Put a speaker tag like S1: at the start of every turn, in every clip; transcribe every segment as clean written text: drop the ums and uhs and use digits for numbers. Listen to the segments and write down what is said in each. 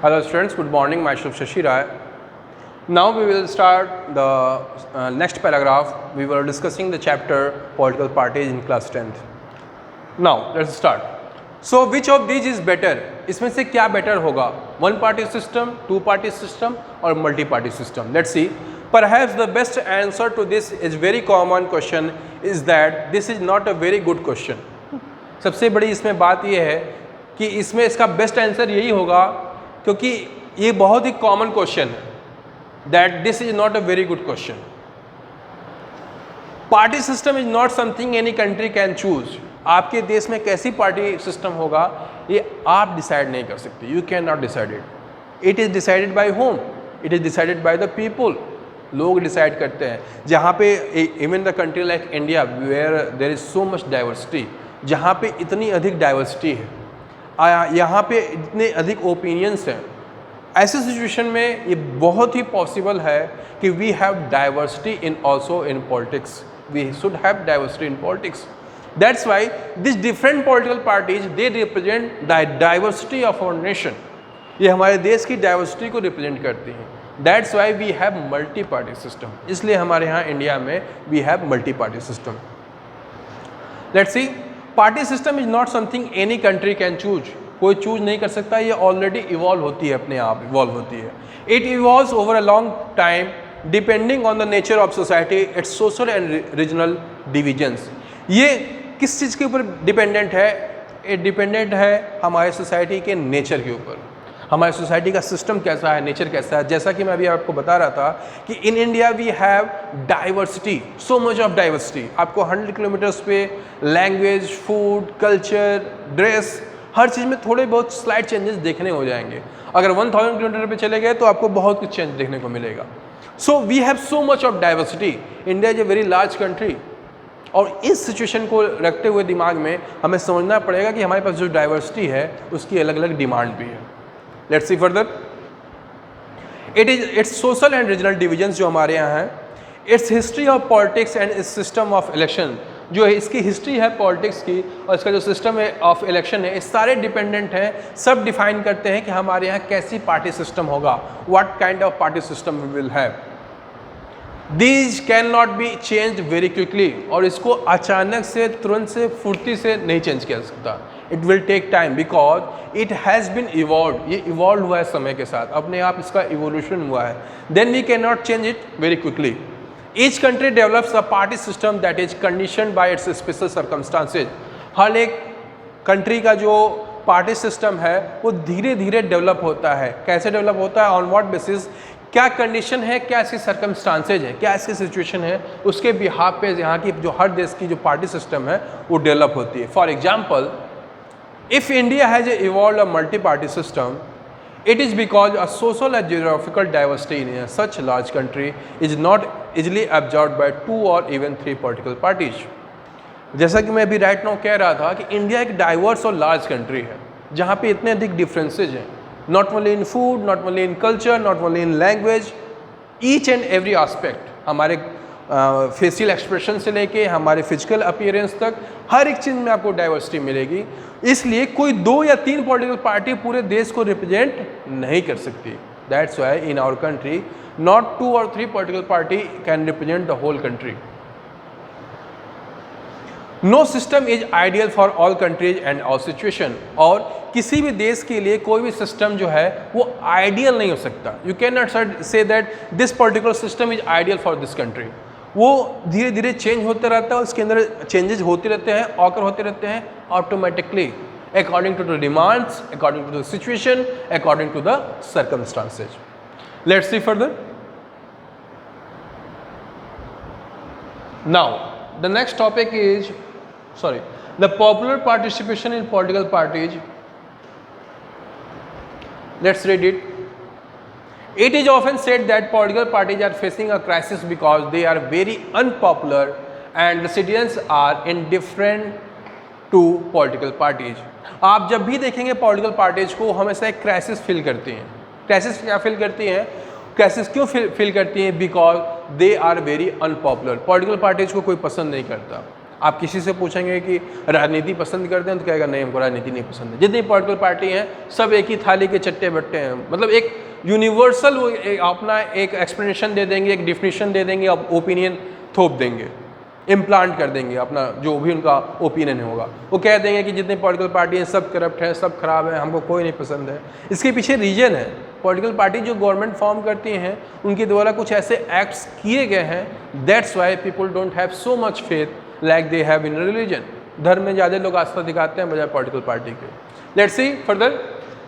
S1: Hello students, good morning. Myself Shashi Rai. Now we will start the next paragraph. We were discussing the chapter political parties in class 10th. Now let's start. So which of these is better? इसमें से क्या better होगा? One party system, two party system और multi party system. Let's see. Perhaps the best answer to this is very common question is that this is not a very good question. सबसे बड़ी इसमें बात यह है कि इसमें इसका बेस्ट आंसर यही होगा क्योंकि ये बहुत ही कॉमन क्वेश्चन है that this is not a very good question. Party system is not something any country can choose. आपके देश में कैसी पार्टी सिस्टम होगा ये आप डिसाइड नहीं कर सकते. You can not decide it. It is decided by home. It is decided by the people. लोग डिसाइड करते हैं. जहाँ पे even the country like India where there is so much diversity, जहाँ पे इतनी अधिक डाइवर्सिटी है, यहाँ पे इतने अधिक ओपिनियंस हैं, ऐसे सिचुएशन में ये बहुत ही पॉसिबल है कि we have diversity in also in politics. We should have diversity in politics. That's why this different political parties they represent the diversity of our nation. ये हमारे देश की डाइवर्सिटी को रिप्रेजेंट करती हैं. That's why we have multi party system. इसलिए हमारे यहाँ इंडिया में we have multi party system. Let's see. Party system is not something any country can choose. कोई चूज नहीं कर सकता. ये ऑलरेडी इवॉल्व होती है, अपने आप इवॉल्व होती है. It evolves over a long time depending on the nature of society, it's social and regional divisions. ये किस चीज़ के ऊपर डिपेंडेंट है? ये डिपेंडेंट है हमारे सोसाइटी के नेचर के ऊपर. हमारी सोसाइटी का सिस्टम कैसा है, नेचर कैसा है. जैसा कि मैं अभी आपको बता रहा था कि in India we have diversity, so much of diversity. आपको 100 किलोमीटर्स पे लैंग्वेज, फूड, कल्चर, ड्रेस, हर चीज़ में थोड़े बहुत स्लाइड चेंजेस देखने हो जाएंगे. अगर 1000 किलोमीटर पे चले गए तो आपको बहुत कुछ चेंज देखने को मिलेगा. So we have so much of diversity. India is a very large country. और इस सिचुएशन को रखते हुए दिमाग में हमें समझना पड़ेगा कि हमारे पास जो डाइवर्सिटी है उसकी अलग अलग डिमांड भी है. Let's see further. It's social and regional divisions जो हमारे यहाँ हैं. It's history of politics and it's system of election. जो है इसकी हिस्ट्री है पॉलिटिक्स की और इसका जो सिस्टम है ऑफ इलेक्शन है, ये सारे डिपेंडेंट हैं. सब डिफाइन करते हैं कि हमारे यहाँ कैसी पार्टी सिस्टम होगा, what kind of party system we will have. These can not be change very quickly. और इसको अचानक से, तुरंत से, फुर्ती से नहीं चेंज किया जा सकता. It will take time because it has been evolve. ये इवॉल्व हुआ है समय के साथ, अपने आप इसका इवोल्यूशन हुआ है. Then we can not change it very quickly. Each country develops a party system that is condition by its special circumstances. हर एक कंट्री का जो पार्टी सिस्टम है वो धीरे धीरे डेवलप होता है. कैसे डेवलप होता है? On what basis? क्या कंडीशन है, क्या इसकी सर्कमस्टांसेज है, क्या इसकी सिचुएशन है, उसके बिहाफ पे यहाँ की जो हर देश की जो पार्टी सिस्टम है वो डेवलप होती है. For example, if India has evolved a multi-party system, it is because a social and geographical diversity in such large country is not easily absorbed by 2 or even 3 political parties. जैसा कि मैं अभी right now कह रहा था कि India एक diverse और लार्ज कंट्री है जहाँ पे इतने अधिक डिफरेंसेज हैं. Not only in food, not only in culture, not only in language, each and every aspect. हमारे फेशियल एक्सप्रेशन से लेके हमारे फिजिकल अपीयरेंस तक हर एक चीज़ में आपको डाइवर्सिटी मिलेगी. इसलिए कोई 2 या 3 पॉलिटिकल पार्टी पूरे देश को रिप्रेजेंट नहीं कर सकती. That's why in our country not 2 or 3 political party can represent the whole country. No system is ideal for all countries and all situation. और किसी भी देश के लिए कोई भी सिस्टम जो है वो आइडियल नहीं हो सकता. You can not say that this particular system is ideal for this country. वो धीरे धीरे चेंज होते रहता है, उसके अंदर चेंजेस होते रहते हैं, ऑकर होते रहते हैं automatically according to the demands, according to the situation, according to the circumstances. Let's see further. Now the next topic is the popular participation in political parties. Let's read it. It is often said that political parties are facing a crisis because they are very unpopular and the citizens are indifferent to political parties. आप जब भी देखेंगे political parties को हमेशा एक crisis feel करती हैं. Crisis क्या फील करती हैं? क्राइसिस क्यों फील करती हैं? Because they are very unpopular. Political parties को कोई पसंद नहीं करता. आप किसी से पूछेंगे कि राजनीति पसंद करते हैं तो कहेगा नहीं, हमको राजनीति नहीं पसंद है। जितनी पॉलिटिकल पार्टी हैं सब एक ही थाली के चट्टे बट्टे हैं, मतलब एक यूनिवर्सल अपना एक एक्सप्लेनेशन दे देंगे, एक डिफिनीशन दे देंगे, अब ओपिनियन थोप देंगे, इम्प्लांट कर देंगे अपना जो भी उनका ओपिनियन होगा। वो कह देंगे कि जितनी पॉलिटिकल पार्टी हैं सब करप्ट हैं, सब खराब है, हमको कोई नहीं पसंद है। इसके पीछे रीजन है, पॉलिटिकल पार्टी जो गवर्नमेंट फॉर्म करती हैं उनके द्वारा कुछ ऐसे एक्ट्स किए गए हैं, that's why people don't have so much faith like they have in religion. धर्म में ज़्यादा लोग आस्था दिखाते हैं बजाय पॉलिटिकल पार्टी के। Let's see further,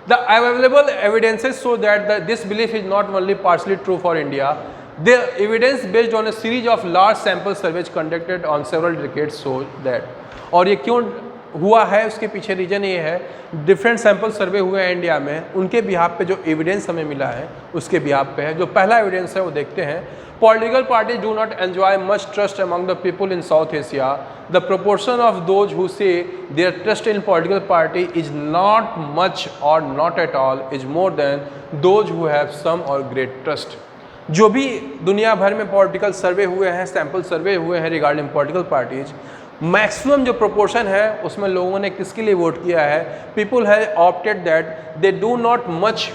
S1: the available evidences show that this belief is not only partially true for India. The evidence based on a series of large sample surveys conducted on several decades show that, और ये क्यों हुआ है उसके पीछे reason ये है, different sample survey हुए हैं इंडिया में, उनके बिहाफ पे जो एविडेंस हमें मिला है उसके बिहाफ पे है। जो पहला एविडेंस है वो देखते हैं। Political parties do not enjoy much trust among the people in South Asia. The proportion of those who say their trust in political party is not much or not at all is more than those who have some or great trust. जो भी दुनिया भर में political सर्वे हुए हैं, sample survey हुए हैं regarding political parties, maximum जो प्रोपोर्शन है उसमें लोगों ने किसके लिए वोट किया है? People have opted that they do not much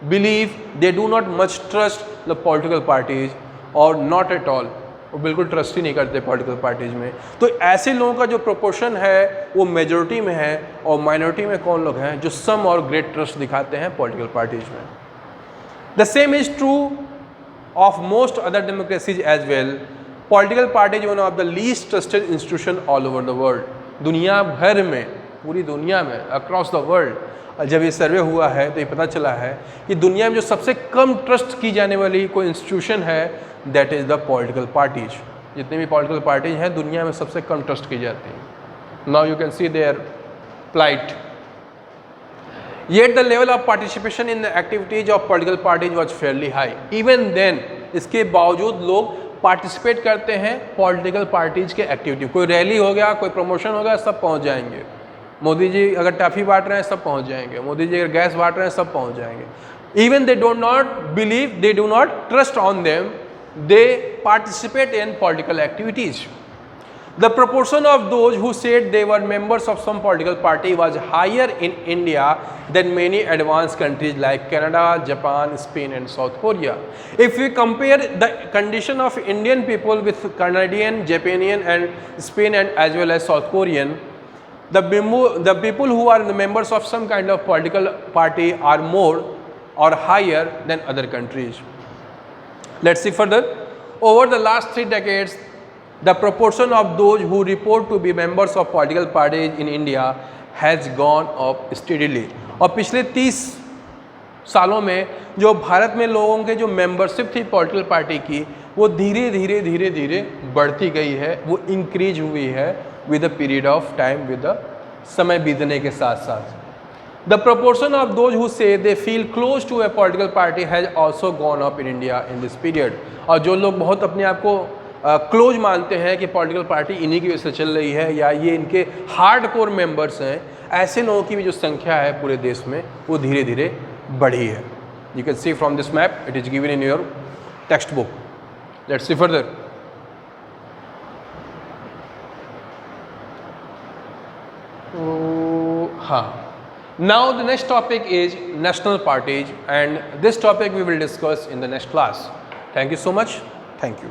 S1: believe, they do not much trust the political parties और नॉट एट ऑल, वो बिल्कुल ट्रस्ट ही नहीं करते पॉलिटिकल पार्टीज में। तो ऐसे लोगों का जो प्रोपोर्शन है वो मेजोरिटी में है, और माइनॉरिटी में कौन लोग हैं? जो सम और ग्रेट ट्रस्ट दिखाते हैं पॉलिटिकल पार्टीज में। The same is true of most other democracies as well. Political party is one of the least trusted institution all over the world. दुनिया भर में, पूरी दुनिया में, across the world, जब ये सर्वे हुआ है तो ये पता चला है कि दुनिया में जो सबसे कम ट्रस्ट की जाने वाली कोई इंस्टीट्यूशन है that is the political parties. जितनी भी पॉलिटिकल पार्टीज हैं दुनिया में सबसे कम ट्रस्ट की जाती हैं। Now you can see their plight. Yet the level of participation in the activities of political parties was fairly high. Even then, इसके बावजूद लोग पार्टिसिपेट करते हैं पॉलिटिकल पार्टीज के एक्टिविटी। कोई रैली हो गया, कोई प्रमोशन हो गया, सब पहुंच जाएंगे। मोदी जी अगर टॉफी बांट रहे हैं सब पहुंच जाएंगे, मोदी जी अगर गैस बांट रहे हैं सब पहुंच जाएंगे। Even they do not believe, they do not trust on them, they participate in political activities. The proportion of those who said they were members of some political party was higher in India than many advanced countries like Canada, Japan, Spain and South Korea. If we compare the condition of Indian people with Canadian, Japanese and Spain and as well as South Korean, the people who are the members of some kind of political party are more or higher than other countries. Let's see further. Over the last 3 decades, the proportion of those who report to be members of political parties in India has gone up steadily. और पिछले 30 सालों में जो भारत में लोगों के जो membership थी पॉलिटिकल पार्टी की, वो धीरे धीरे बढ़ती गई है, वो इंक्रीज हुई है with the period of time, with the समय बीतने के साथ साथ। The proportion of those who say they feel close to a political party has also gone up in India in this period. और जो लोग बहुत अपने आप को क्लोज मानते हैं कि पॉलिटिकल पार्टी इन्हीं की वजह से चल रही है या ये इनके हार्ड कोर मेंबर्स हैं, ऐसे लोगों की भी जो संख्या है पूरे देश में वो धीरे धीरे बढ़ी है। You can see from this map, it is given in your textbook. Let's see further. हाँ, now the next topic is national parties and this topic we will discuss in the next class. Thank you so much. Thank you.